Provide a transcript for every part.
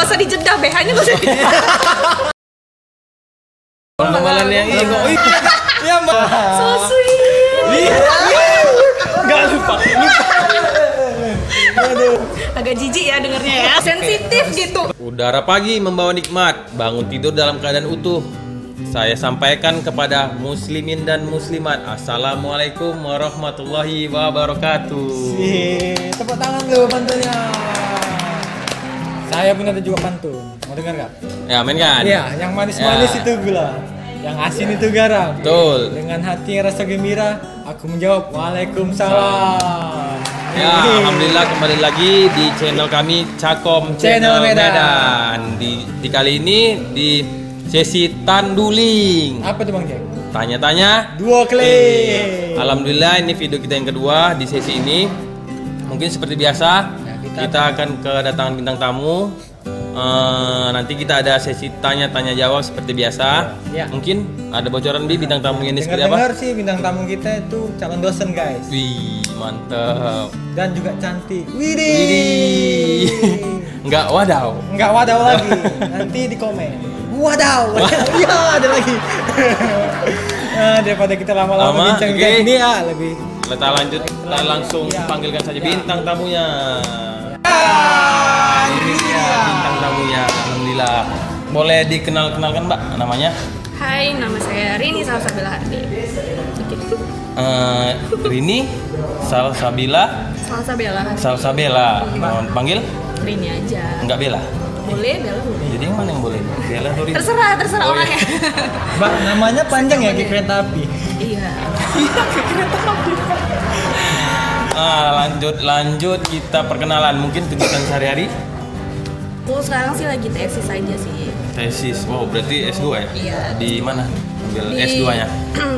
Gak usah dijedah, BH-nya gak usah dijedah. Malam yang ini kok. Iya, Mbak. So sweet. Enggak lupa. Agak jijik ya dengernya ya, sensitif gitu. Udara pagi membawa nikmat, bangun tidur dalam keadaan utuh. Saya sampaikan kepada muslimin dan muslimat, Assalamualaikum warahmatullahi wabarakatuh. Tepuk tangan dulu pantunnya. Saya punya juga pantun. Mau dengar nggak? Ya, main kan? Iya, yang manis-manis itu gula, yang asin itu garam. Betul. Dengan hati yang rasa gembira, aku menjawab Waalaikumsalam. Ya, alhamdulillah kembali lagi di channel kami Cakom Channel Medan. Di kali ini di sesi tanduling. Apa tuh Bang Jack? Tanya-tanya Dua klik. Alhamdulillah ini video kita yang kedua di sesi ini. Mungkin seperti biasa kita akan kedatangan bintang tamu. Nanti kita ada sesi tanya-tanya jawab seperti biasa. Ya. Mungkin ada bocoran bintang tamu ini seperti apa? Dengar sih bintang tamu kita itu calon dosen guys. Wih, mantap. Dan juga cantik. Widih. Widih. Enggak wadaw. Enggak wadaw lagi. Nanti di komen. Wadaw. Iya, ada lagi. Daripada kita lama-lama bincang kayak gini ya, lebih Kita lanjut, kita langsung panggilkan saja bintang tamunya. Ini dia bintang tamunya. Alhamdulillah. Boleh dikenalkan Mbak namanya? Hai, nama saya Rini Salsabila Hardi. Rini Salsabila. Salsabila. Mau panggil? Rini aja. Enggak Bella. Boleh, Bella boleh. Jadi yang mana yang boleh? Bella atau Rini? Terserah Oh, orangnya. Mbak, namanya panjang ya kayak kereta api. Iya. Lanjut kita perkenalan. Mungkin kegiatan sehari-hari. Aku sekarang sih lagi tesis aja sih. Tesis. Wow, berarti S2 ya? Iya. Di mana? Ambil S2-nya?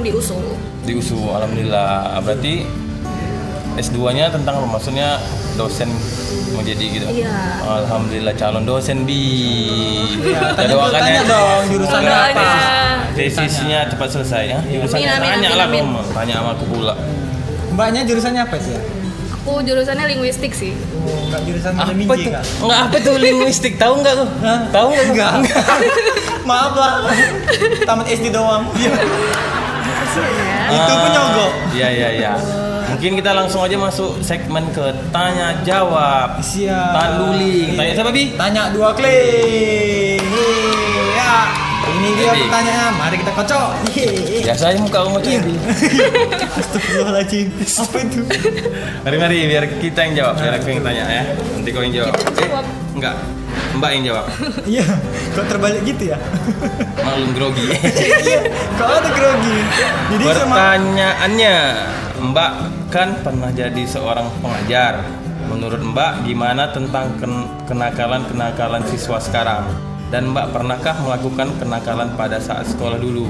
Di USU. Di USU. Alhamdulillah. Berarti S2-nya tentang apa? Maksudnya dosen mau jadi gitu? Iya. Alhamdulillah calon dosen bi. Iya, Kita doakan tanya ya. dong jurusannya Doain apa? ya. Tesisnya cepat selesai ya. Jurusannya Amin, amin, tanya amin, lah amin. kamu. Tanya sama aku pula. Mbaknya jurusannya apa sih ya? Aku jurusannya linguistik sih. Oh, enggak jurusan Apa minggi tuh? kak? Enggak apa tuh linguistik? Tahu enggak tuh? Hah? Tahu enggak? Enggak. Maaf lah. Tamat SD doang. Itu pun nyogok. Iya. Mungkin kita langsung aja masuk segmen ke tanya jawab. Siap. Tanduling. Tanya siapa bi? Tanya dua klik. Ya. Ini dia Jadi. pertanyaannya. Mari kita kocok. Biasanya muka kamu tuh bi. Astagfirullahaladzim. Apa itu? Mari biar kita yang jawab. Biar aku yang tanya ya. Nanti kau yang jawab. Jawab. Enggak. Mbak yang jawab. Iya. Kok terbalik gitu ya? Maklum grogi. Iya. Kok ada grogi? Jadi sama. Pertanyaannya, Mbak kan pernah jadi seorang pengajar. Menurut Mbak gimana tentang kenakalan siswa sekarang? Dan Mbak pernahkah melakukan kenakalan pada saat sekolah dulu?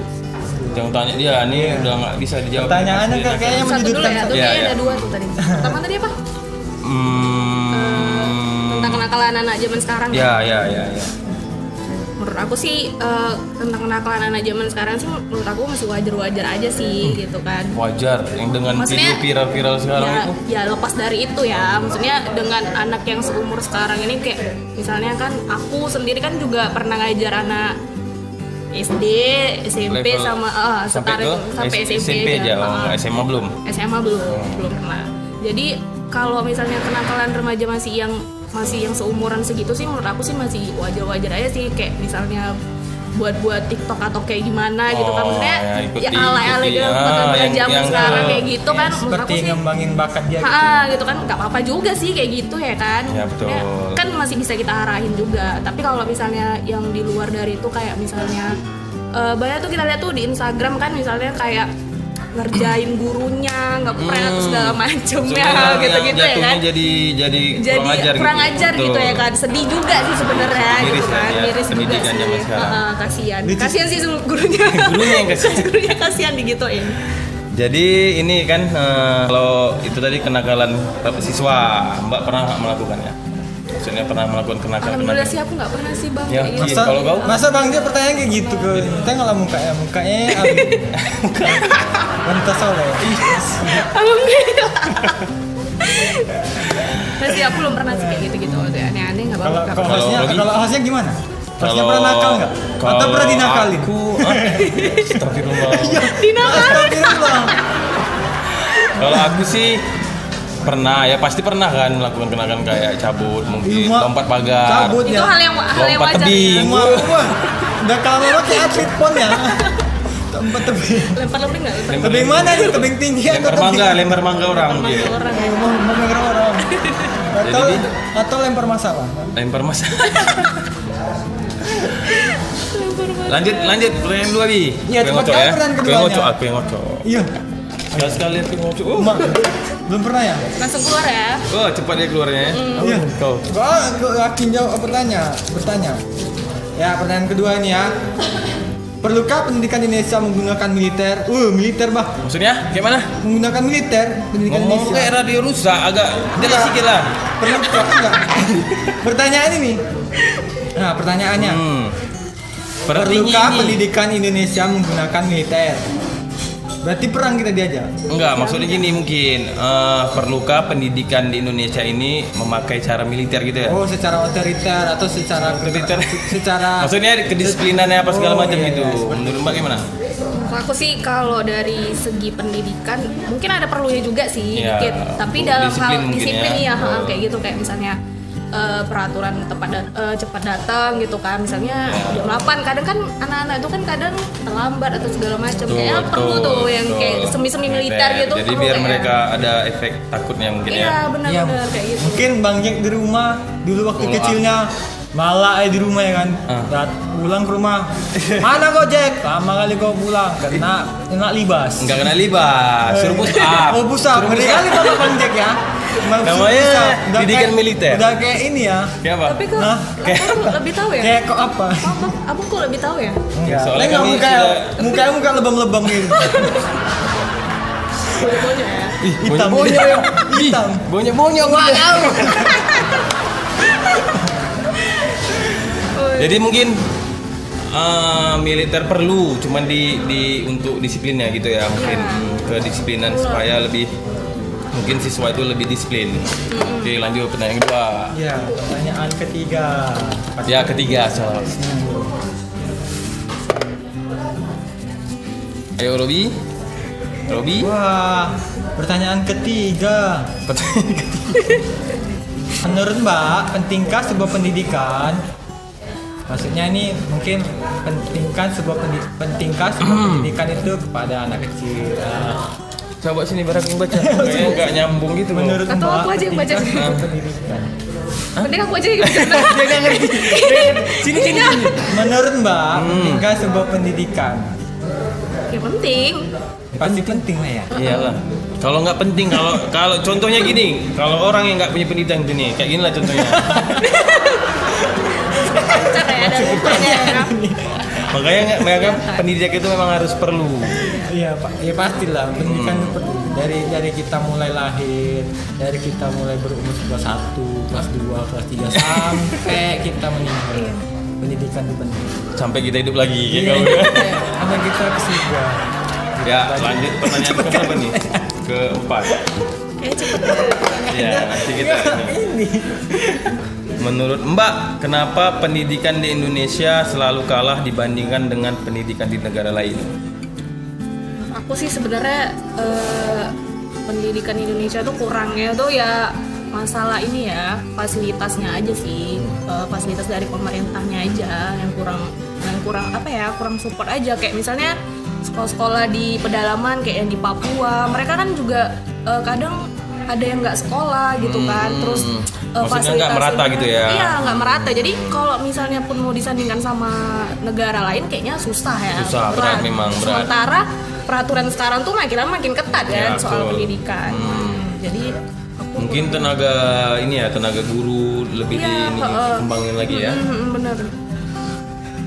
Jangan tanya dia, ini udah nggak bisa dijawab. Pertanyaannya kan kayaknya Satu dulu menyudutkan. ya, tuh Iya, kayaknya iya. ada dua tuh tadi. Pertama tadi apa? Tentang kenakalan anak zaman sekarang. Ya. Menurut aku sih tentang kenakalan anak zaman sekarang sih menurut aku masih wajar-wajar aja sih gitu kan. Wajar, yang dengan Maksudnya, video viral sekarang ya, itu. ya lepas dari itu ya, maksudnya dengan anak yang seumur sekarang ini kayak misalnya kan aku sendiri kan juga pernah ngajar anak SD, SMP Level sama sampai SMP aja, kan. SMA belum. SMA belum pernah. Jadi kalau misalnya kenakalan remaja masih yang seumuran segitu sih menurut aku sih masih wajar-wajar aja sih, kayak misalnya buat TikTok atau kayak gimana gitu kan, maksudnya ya ala-ala gitu pada zaman sekarang kayak gitu kan, menurut Seperti aku sih ngembangin bakat dia gitu. gitu kan nggak apa-apa juga sih kayak gitu ya kan. Ya, betul. Maksudnya, kan masih bisa kita arahin juga, tapi kalau misalnya yang di luar dari itu kayak misalnya banyak tuh kita lihat tuh di Instagram kan, misalnya kayak ngerjain gurunya nggak pernah atau segala macemnya gitu-gitu ya kan, jadi kurang ajar gitu ya kan, sedih juga sih sebenarnya Miris gitu kan, ya, miris juga pendidikan sih. zaman sekarang. Kasihan sih gurunya. Gurunya yang kasihan. Gurunya kasihan digituin. Jadi ini kan kalau itu tadi kenakalan siswa, Mbak pernah nggak melakukannya? Maksudnya pernah melakukan kenakalan? Alhamdulillah sih aku nggak pernah sih bang. Ya, kayak gitu. iya. Kalau kau? Masa bang dia pertanyaan kayak gitu ke tengok lah mukanya wanita soleh. Alhamdulillah. Tapi aku belum pernah sih kayak gitu-gitu. Aneh-aneh nggak Kalau apa-apa. kalau hostnya Robi? kalau hostnya gimana? Hostnya Kalau pernah nakal nggak? Atau pernah dinakalin? Aku, astagfirullah. Dinakalin. Astagfirullah. Kalau aku sih pernah, ya pasti pernah kan melakukan kenakalan kayak cabut, mungkin Iya, lompat pagar, cabut Itu ya. hal yang lompat wajar. tebing. Wah, udah kalau lo kayak atlet pon ya. Tempat tebing. Lempar lebih nggak? Lempar Tebing mana nih? Tebing tinggi atau lempar mangga orang mangga gitu. orang ya. Memegang orang. Atau Jadi- atau lempar masalah. Lempar mas. lanjut pertanyaan dua bi. Iya, Aku yang cepat ngocok kali ya. pertanyaan Aku yang keduanya. ngocok, aku yang ngocok. Iya. Sekali aku yang ngocok. Mak, belum pernah ya? Langsung keluar ya. Oh, cepat dia keluarnya ya. Iya. Kau. Gua yakin jawab bertanya. Ya, pertanyaan kedua ini ya. Perlukah pendidikan Indonesia menggunakan militer? Militer bah. Maksudnya kayak mana? Menggunakan militer pendidikan Ngomong Indonesia. kayak radio rusak, agak jelas sedikit lah. Perlukah enggak? Pertanyaan ini. Nah, pertanyaannya. Perlukah Ini. pendidikan Indonesia menggunakan militer? Berarti perang kita diajak. Enggak, maksudnya gini mungkin perlukah pendidikan di Indonesia ini memakai cara militer gitu ya? Oh, secara otoriter atau secara Otoriter. secara Maksudnya kedisiplinannya apa segala Oh, macam iya, gitu. iya, seperti Menurut Mbak gimana? Aku sih kalau dari segi pendidikan mungkin ada perlunya juga sih Iya, dikit. Tapi untuk dalam disiplin hal mungkin disiplin ya. ya, kayak gitu kayak misalnya peraturan cepat datang gitu kan. Misalnya jam 8 kadang kan anak-anak itu kan kadang terlambat atau segala macam. Kayaknya perlu tuh yang kayak semi-semi militer gitu. Jadi perlu biar kayak. mereka ada efek takutnya mungkin Iya, ya. benar-benar kayak gitu. Mungkin Bang Jack di rumah dulu waktu Pulang. kecilnya malah di rumah ya kan. Pulang ke rumah. Mana kau Jack? Lama kali kau pulang kena libas. Enggak kena libas, suruh push up. Oh, push up. Suruh Ngeri push up. kali Bapak Bang Jack ya. Emang Namanya push up. Udah pendidikan kayak- militer. Udah kayak ini ya. Kayak apa? Tapi kok Nah, abang lebih tahu ya? Kayak kok apa? Abang kok lebih tahu ya? Enggak. Soalnya Enggak kami muka lebam-lebam gitu. Bodoh-bodoh ya. Hitam. Bonya-bonya. Hitam. Bonya-bonya gua tahu. Jadi mungkin militer perlu, cuman di untuk disiplinnya gitu ya, mungkin kedisiplinan supaya lebih mungkin siswa itu lebih disiplin. Oke, lanjut pertanyaan kedua. Ya, pertanyaan ketiga. Ya, ketiga salah. Ayo Robi. Wah, pertanyaan ketiga. Pertanyaan ketiga. Menurut Mbak, pentingkah sebuah pendidikan? Maksudnya ini mungkin pentingkah sebuah pendidikan itu kepada anak kecil. Coba sini barang yang baca. Kayaknya nggak nyambung gitu. Bro. Menurut Atau Mbak, aku aja yang baca. pentingkah sebuah pendidikan. Mending aku aja yang bercanda. Dia nggak ngerti. Sini. Menurut Mbak, pentingkah sebuah pendidikan? Ya penting. Pasti penting lah ya. Iyalah. Kalau nggak penting, kalau contohnya gini, kalau orang yang nggak punya pendidikan gini, kayak gini lah contohnya. Cara ya ada lupanya ya. Makanya mereka pendidikan itu memang harus perlu. Iya Pak, ya pastilah pendidikan itu perlu. Dari kita mulai lahir, dari kita mulai berumur kelas 1, kelas 2, kelas 3 sampai kita meninggal. Pendidikan itu penting. Sampai kita hidup lagi ya Iya, kau. sampai kita ke surga. Ya, lanjut pertanyaan ke berapa nih? Keempat. Kayak cepet. Ya, nanti kita ini. Ini. Menurut Mbak, kenapa pendidikan di Indonesia selalu kalah dibandingkan dengan pendidikan di negara lain? Aku sih sebenarnya pendidikan Indonesia tuh kurangnya tuh ya masalah ini ya fasilitasnya aja sih, fasilitas dari pemerintahnya aja yang kurang apa ya, kurang support aja. Kayak misalnya sekolah-sekolah di pedalaman kayak yang di Papua, mereka kan juga kadang ada yang nggak sekolah gitu kan, terus Maksudnya nggak merata gitu ya? Iya, nggak merata. Jadi kalau misalnya pun mau disandingkan sama negara lain kayaknya susah ya. Susah, berat memang, berat. Sementara peraturan sekarang tuh makin ketat kan Ya, soal betul. pendidikan. Jadi aku Mungkin tenaga guru lebih dikembangin lagi ya. Bener.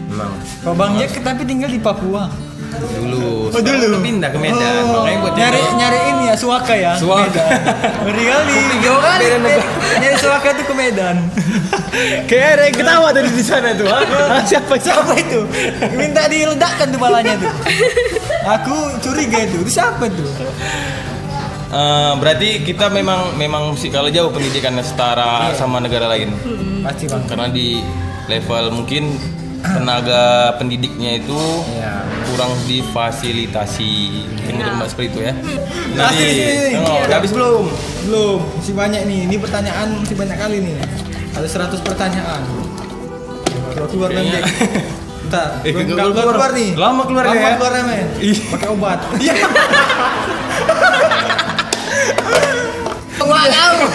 Memang Kalau Bang Jack tapi tinggal di Papua. dulu. Oh, Sekarang dulu. udah pindah ke Medan. Makanya buat nyari ini ya suaka ya. Suaka. Ngeri kali. Jauh kali. Nyari suaka tuh ke Medan. Kayak ada yang ketawa tadi di sana tuh. Siapa itu? Minta diledakkan tuh balanya tuh. Aku curiga itu siapa tuh? berarti kita memang mesti kalah jauh pendidikannya setara sama negara lain. Pasti bang. Karena di level mungkin tenaga pendidiknya itu kurang difasilitasi. Mungkin Mbak seperti itu ya. Nanti udah habis belum? Belum, masih banyak nih. Ini pertanyaan masih banyak kali nih. Ada 100 pertanyaan. Keluar dan Jack. Bentar, keluar nih. Lama keluarnya ya. Lama keluarnya men. Pakai obat.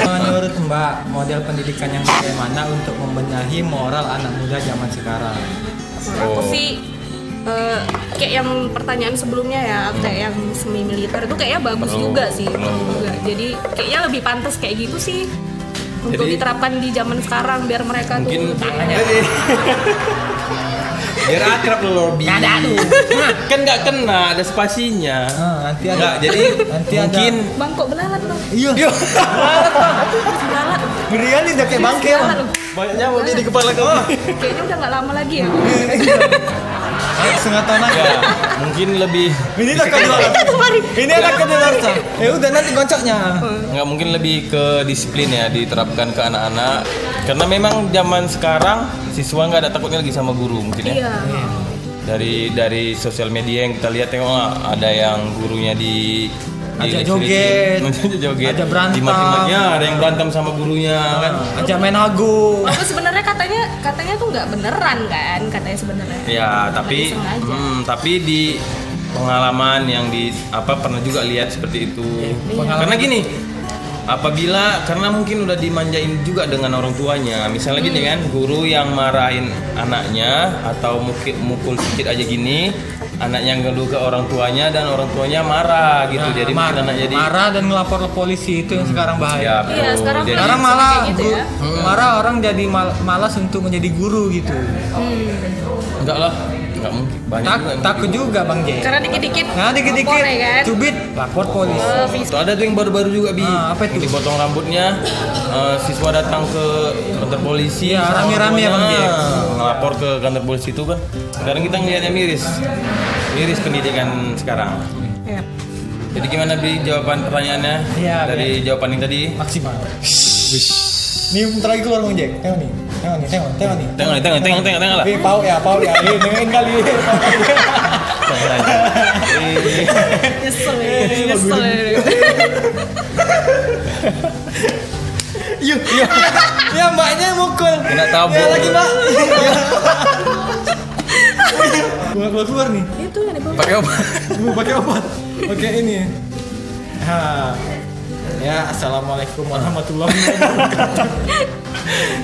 Menurut Mbak, model pendidikan yang bagaimana untuk membenahi moral anak muda zaman sekarang? Aku sih kayak yang pertanyaan sebelumnya ya, kayak yang semi militer itu kayaknya bagus juga sih. Juga. Jadi kayaknya lebih pantas kayak gitu sih untuk diterapkan di zaman sekarang biar mereka mungkin tuh biar akrab loh lebih. Kan nggak kena ada spasinya. Nanti ada. Jadi nanti mungkin ada. Bang kok belalat dong? Iya. Belalat. Berian nih udah kayak bangke bang. banyaknya mau di kepala kamu. Kayaknya udah nggak lama lagi ya. Setengah tahun lagi. Ya, mungkin lebih. Ini udah kedua. Ini anak kedua. Ya udah nanti kocoknya. Nggak mungkin lebih ke disiplin ya diterapkan ke anak-anak. Karena memang zaman sekarang siswa nggak ada takutnya lagi sama guru mungkin ya. Iya. Dari sosial media yang kita lihat ada yang gurunya ajak joget, ada berantem, dimaki-makinya, ada yang berantem sama gurunya kan, ajak main hago. Aku sebenarnya katanya tuh nggak beneran kan, katanya sebenarnya. Ya, tapi di pengalaman yang pernah juga lihat seperti itu. Karena gini, karena mungkin udah dimanjain juga dengan orang tuanya. Misalnya gini kan, guru yang marahin anaknya atau mukul sedikit aja gini, anaknya ngeluh ke orang tuanya dan orang tuanya marah gitu. Jadi mungkin anak jadi marah dan ngelapor ke polisi, itu yang sekarang bahaya. Iya, sekarang malah gitu ya. marah orang jadi malas untuk menjadi guru gitu. Enggak lah, enggak mungkin. Banyak takut juga Bang J. Karena dikit-dikit lapor, ya kan? cubit lapor polisi. Itu ada tuh yang baru-baru juga apa itu? Dipotong rambutnya, siswa datang ke kantor polisi. Ya, rame-rame ya Bang J. Ngelapor ke kantor polisi itu kan. Sekarang kita ngelihatnya miris pendidikan sekarang. Iya. Jadi gimana jawaban pertanyaannya dari jawaban yang tadi? Maksimal. Nih bentar lagi keluar Bang Jack. Tengok nih. Tengok lah. Pau ya. Dengerin kali. Nyesel. Yuk. Ya mbaknya mukul. Kena tabung. Ya lagi Mbak. Keluar nih. Itu yang dibawa. Pakai obat. Oke ini. Ya, assalamualaikum warahmatullahi wabarakatuh.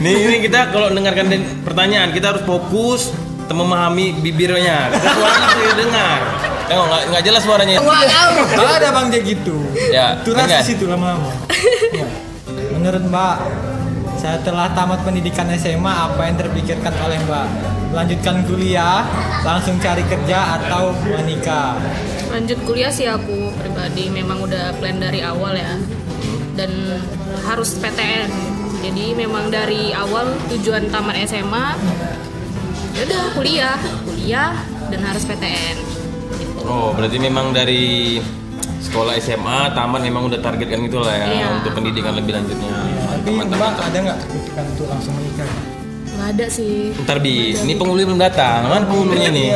Ini kita kalau dengarkan pertanyaan kita harus fokus memahami bibirnya. Suaranya sudah dengar. Tengok nggak jelas suaranya. Nggak ada Bang Jack gitu. Ya. Itu rasis itu lama-lama. Ya. Menurut Mbak, saya telah tamat pendidikan SMA, apa yang terpikirkan oleh Mbak? Melanjutkan kuliah, langsung cari kerja atau menikah? Lanjut kuliah sih aku pribadi memang udah plan dari awal ya. Dan harus PTN. Jadi memang dari awal tujuan tamat SMA ya udah kuliah dan harus PTN gitu. Oh, berarti memang dari sekolah SMA tamat memang udah targetkan gitu lah ya untuk pendidikan lebih lanjutnya. Tapi Mbak ada nggak kepikiran untuk langsung menikah? Nggak ada sih. Ntar ini penghulu belum datang, kan penghulunya nih.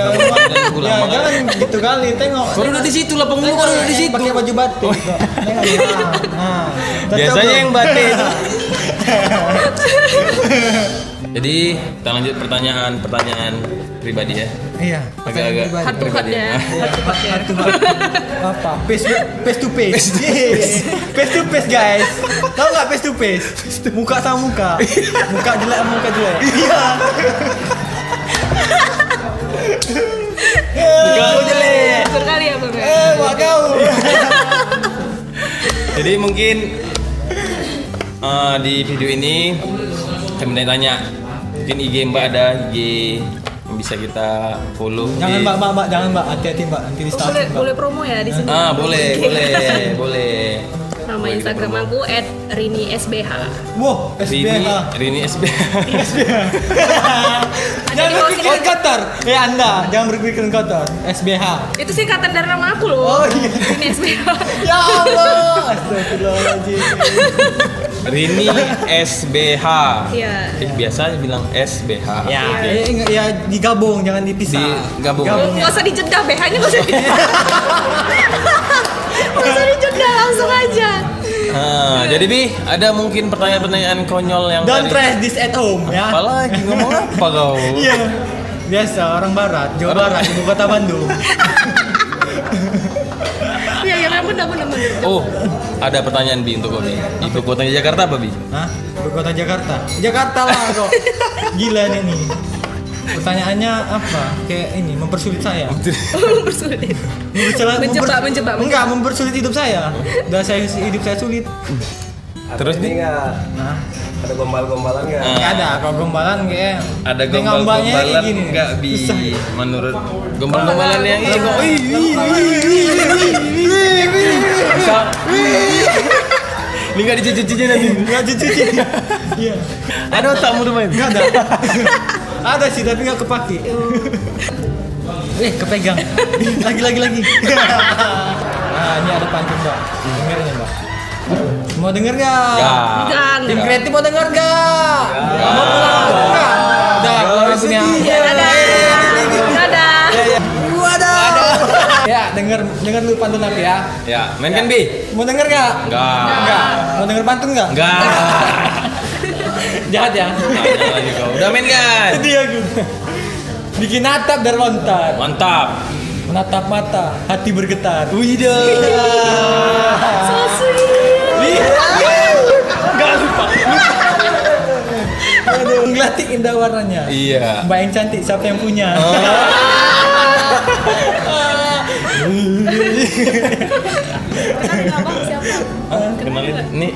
Jangan gitu kali, tengok. Kalau udah di situ lah penghulu, kalau udah di situ. Pakai baju batik. Biasanya yang batik itu. Jadi kita lanjut pertanyaan pribadi ya. Iya. Agak Hard ya. Apa? Face to face. Face to face guys. Tahu nggak face to face? Muka sama muka. Muka jelek sama muka jelek. Iya. Muka jelek. Berkali ya Bang. Mak kau. Jadi mungkin di video ini saya tanya mungkin IG Mbak ada IG yang bisa kita follow. Jangan Mbak, jangan Mbak, hati-hati Mbak, nanti di start. Boleh promo ya di sini. Boleh. Nama Instagram aku @rini_sbh. Wow, SBH. Rini SBH. Jangan pikir Qatar. Anda jangan berpikir kotor. SBH. Itu singkatan dari nama aku loh. Oh iya. Ini SBH. Ya Allah. Astagfirullahaladzim. Rini SBH. Iya. Biasa bilang SBH. Ya, ya digabung, jangan dipisah. Digabung. Nggak usah dijeda, BH-nya nggak usah dijeda. Nggak usah dijeda, langsung aja. Nah, jadi Bi, ada mungkin pertanyaan-pertanyaan konyol yang Don't tadi. try this at home ya. Apalagi ngomong apa kau? Iya. Biasa orang barat, Jawa Barat, ibu kota Bandung. Iya, benar. Oh, ada pertanyaan Bi untuk kau Bi. Ibu kotanya Jakarta apa Bi? Hah? Ibu kota Jakarta. Jakarta lah kok. Gila nih. Pertanyaannya apa? Kayak ini mempersulit saya. Mempersulit. Menjebak. Enggak, mempersulit hidup saya. Udah hidup saya sulit. Terus Bi? Nah, Ada gombal-gombalan nggak? nggak ada. Kalau gombalan kayak Ada dengan mbaknya kayak gombal-gombalan gini. enggak Bi? Susah. Menurut gombal-gombalan yang ini kok bisa. Ini enggak dicuci-cuci nanti. Nggak cuci. Iya. Ada otakmu tuh main? Enggak ada. Ada sih tapi nggak kepake. Kepegang. Lagi. Nah, ini ada pantun, Mbak. Dengerin ya, Mbak. Mau denger nggak? Enggak. Tim kreatif mau denger nggak? Mau pulang nggak? Udah, kalau punya. Dadah. Waduh. Ya, denger dulu pantun aku ya. Ya, mainkan Bi. Mau denger nggak? Enggak. Mau denger pantun nggak? Enggak. Jahat ya. Tanya lagi kau. Udah main kan? Itu aku. Bikin atap dan lontar. Mantap. Menatap mata, hati bergetar. Wih So sweet. Enggak lupa. Aduh, ngeliatin indah warnanya. Iya. Mbak yang cantik, siapa yang punya? Kenal abang siapa? Kenalin nih.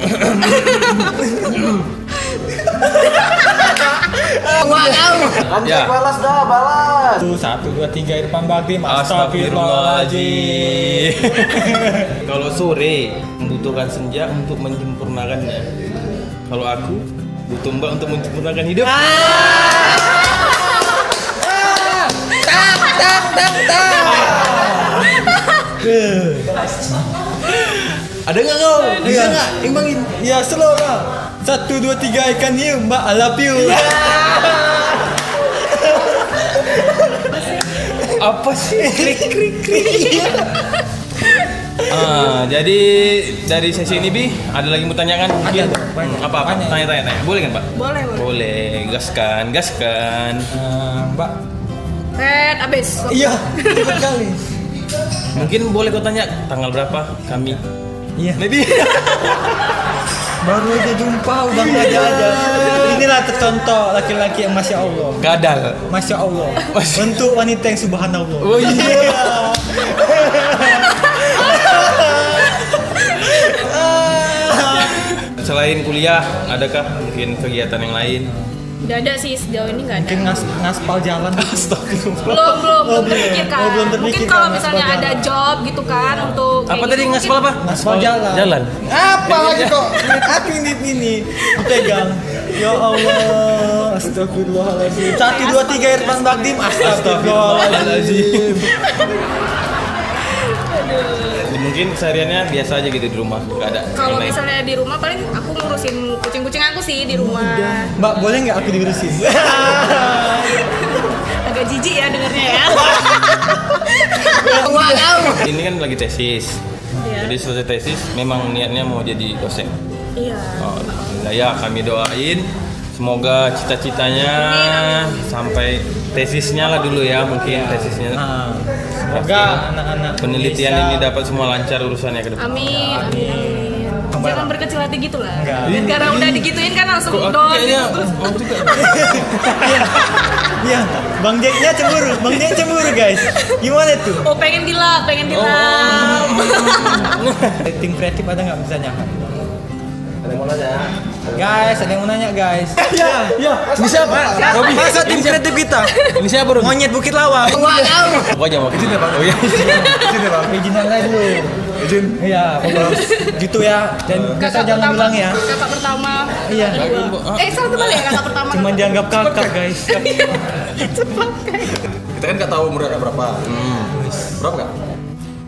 Ya. Balas dah, balas. 1, 2, 3 Irfan Bakti. Astagfirullahaladzim. Kalau sore membutuhkan senja untuk menyempurnakannya. Kalau aku butuh Mbak untuk menyempurnakan hidup. Ada nggak kau? Bisa nggak? Imbangin. Ya slow lah. 1, 2, 3 ikan hiu, Mbak, I love you. Apa sih? Krik. Jadi dari sesi ini Bi, ada lagi mau tanyakan mungkin? Ada, banyak. Apa? Banyak. Tanya. Boleh kan Pak? Boleh. Boleh. Gaskan. Mbak. Red, abis. Iya, cepet kali. Mungkin boleh kau tanya tanggal berapa kami? Iya. Maybe. Baru aja jumpa udah aja. Inilah contoh laki-laki yang masya Allah. Gadal. Masya Allah. Bentuk wanita yang subhanallah. Oh iya. Selain kuliah, adakah mungkin kegiatan yang lain? Udah ada sih, sejauh ini nggak ada. Mungkin ngaspal jalan. Belum terpikirkan. belum Mungkin terpikirkan kalau ngaspal misalnya jalan. ada job gitu kan untuk Apa kayak tadi gitu, ngaspal apa? Ngaspal jalan. Jalan. Apa lagi kok? Aku ini dipegang. Ya Allah, astagfirullahaladzim. 1, 2, 3 Irfan Baktim. Astagfirullahaladzim. Mungkin sehariannya biasa aja gitu di rumah, nggak ada. Kalau yang lain. misalnya di rumah paling aku ngurusin kucing-kucing aku sih di rumah. Mbak, boleh nggak aku diurusin? Agak jijik ya dengernya ya. Ini kan lagi tesis. Iya. Jadi selesai tesis, memang niatnya mau jadi dosen. Iya. Oh, alhamdulillah ya, kami doain semoga cita-citanya sampai tesisnya lah dulu ya, mungkin tesisnya. Nah, semoga anak-anak Penelitian Indonesia- ini dapat semua lancar urusannya ke depan. Amin. Jangan berkecil hati gitu lah. Enggak. Karena udah digituin kan langsung Kok aku down kayaknya gitu. mau juga. Iya, Bang Jacknya cemburu. Bang Jack cemburu guys. Gimana tuh? Oh pengen dilap. Tim kreatif ada nggak misalnya? Ada yang mau nanya? Guys, ada yang mau nanya guys. Iya. Ini siapa? Robi. Masa tim kreatif kita? Ini siapa Robi? Monyet Bukit Lawang. Aku aja mau. Izin ya Pak. Oh iya. Izin ya Bang. Izin aja dulu. Izin. Iya, bagus. Gitu ya. Dan kita jangan bilang ya. Kakak pertama. Iya. Salah kembali ya kakak pertama. Cuman dianggap kakak guys. Cepat. Kita kan nggak tahu umur ada berapa. Berapa nggak?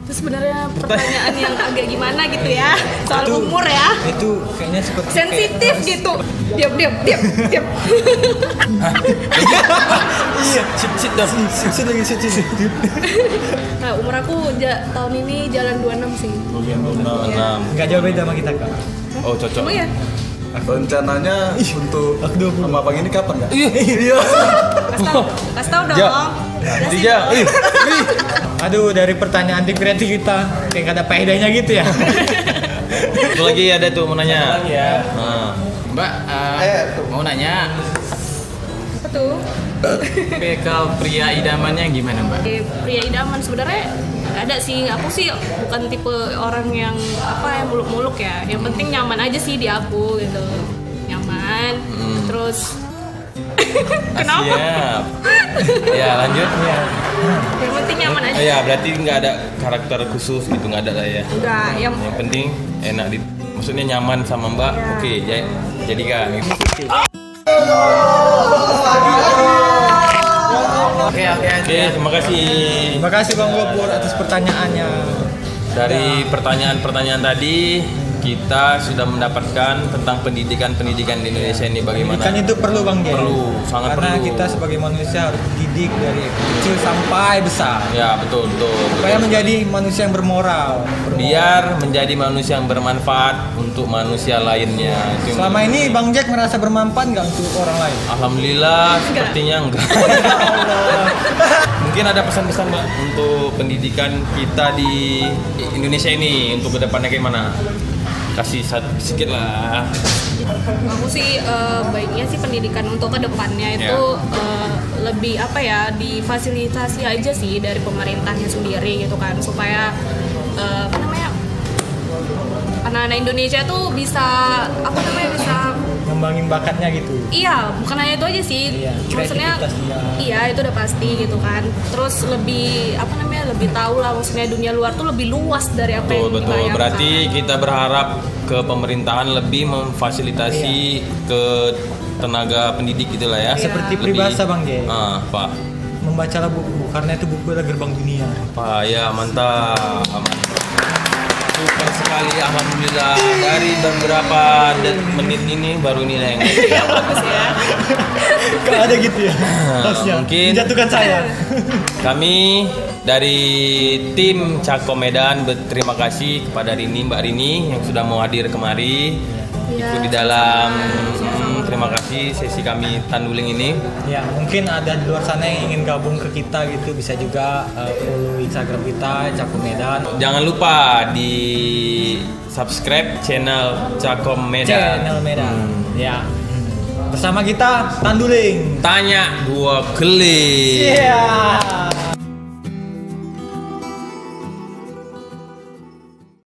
Itu sebenarnya pertanyaan yang agak gimana gitu ya, soal umur ya. Itu kayaknya seperti Sensitif gitu. Diam. Iya, sit lagi sit. Nah, umur aku tahun ini jalan 26 sih. 26. Enggak jauh beda sama kita, Kak. Oh, cocok. Oh ya? Rencananya untuk sama abang ini kapan nggak? Iya. Kasih tau dong. Ja. Nanti ja. Aduh, dari pertanyaan di kreatif kita kayak gak ada faedahnya gitu ya. Satu lagi ada tuh mau nanya. Ya. Nah, Mbak, mau nanya, Apa tuh? bekal pria idamannya gimana Mbak? Pria idaman sebenarnya ada sih. Aku sih bukan tipe orang yang muluk-muluk ya. Yang penting nyaman aja sih di aku gitu. Nyaman. Terus kenapa? siap. Ya lanjut. Yang penting nyaman aja. Ya berarti nggak ada karakter khusus gitu, nggak ada lah ya. Enggak, yang Yang penting enak maksudnya nyaman sama Mbak. Ya. Oke, jadikan. Oke. Oke, terima kasih. Terima kasih Bang Gopur atas pertanyaannya. Dari pertanyaan-pertanyaan tadi kita sudah mendapatkan tentang pendidikan di Indonesia ini bagaimana. Pendidikan itu perlu Bang Gen. Perlu, sangat Karena perlu. kita sebagai manusia harus dididik dari kecil sampai besar. Ya betul. Supaya menjadi manusia yang bermoral. Biar menjadi manusia yang bermanfaat untuk manusia lainnya. Itu yang Selama ini Bang Jack merasa bermanfaat nggak untuk orang lain? Alhamdulillah sepertinya enggak. Mungkin ada pesan-pesan Mbak untuk pendidikan kita di Indonesia ini untuk kedepannya gimana? Kasih sedikit lah. aku sih baiknya sih pendidikan untuk kedepannya itu lebih difasilitasi aja sih dari pemerintahnya sendiri gitu kan, supaya anak-anak Indonesia tuh bisa bisa Ngembangin bakatnya gitu. iya, bukan hanya itu aja sih. Iya, Maksudnya kreativitas dia. iya itu udah pasti gitu kan. Terus lebih lebih tahu lah, maksudnya dunia luar tuh lebih luas dari apa yang Betul. dibayangkan. Berarti kita berharap ke pemerintahan lebih memfasilitasi ke tenaga pendidik gitulah ya. Seperti Lebih- peribahasa Bang Gen. Pak. Membacalah buku karena itu buku adalah gerbang dunia. Pak, ya mantap. Super sekali, alhamdulillah. Dari beberapa menit ini baru nilai yang Bagus ya. Gak ada gitu ya. Hostnya. mungkin- Menjatuhkan saya. Kami dari tim Cako Medan berterima kasih kepada Mbak Rini yang sudah mau hadir kemari ikut di dalam terima kasih sesi kami Tanduling ini. Ya, mungkin ada di luar sana yang ingin gabung ke kita gitu, bisa juga follow Instagram kita Cako Medan. Jangan lupa di subscribe channel Cako Medan. Channel Medan. Ya. Bersama kita Tanduling. Tanya 2 klik. Iya.